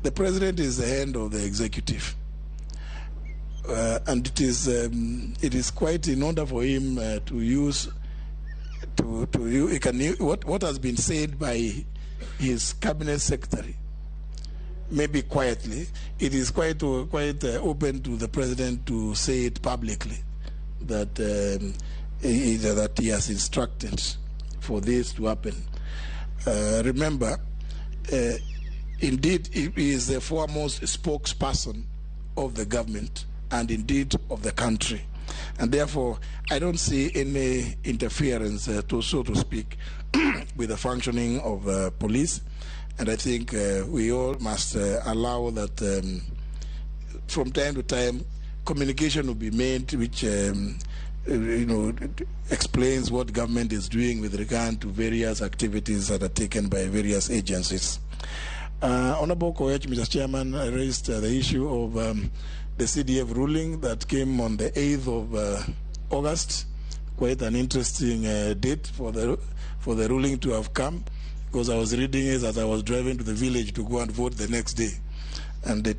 the president is the hand of the executive. And it is quite, in order for him to use, what has been said by his cabinet secretary, maybe quietly, it is quite open to the president to say it publicly, that he has instructed for this to happen. Remember, indeed, he is the foremost spokesperson of the government and indeed of the country. And therefore, I don't see any interference, so to speak, with the functioning of police. And I think we all must allow that from time to time, communication will be made which explains what government is doing with regard to various activities that are taken by various agencies. Honorable Koech, Mr. Chairman, raised the issue of the CDF ruling that came on the 8th of August. Quite an interesting date for the ruling to have come, because I was reading it as I was driving to the village to go and vote the next day. And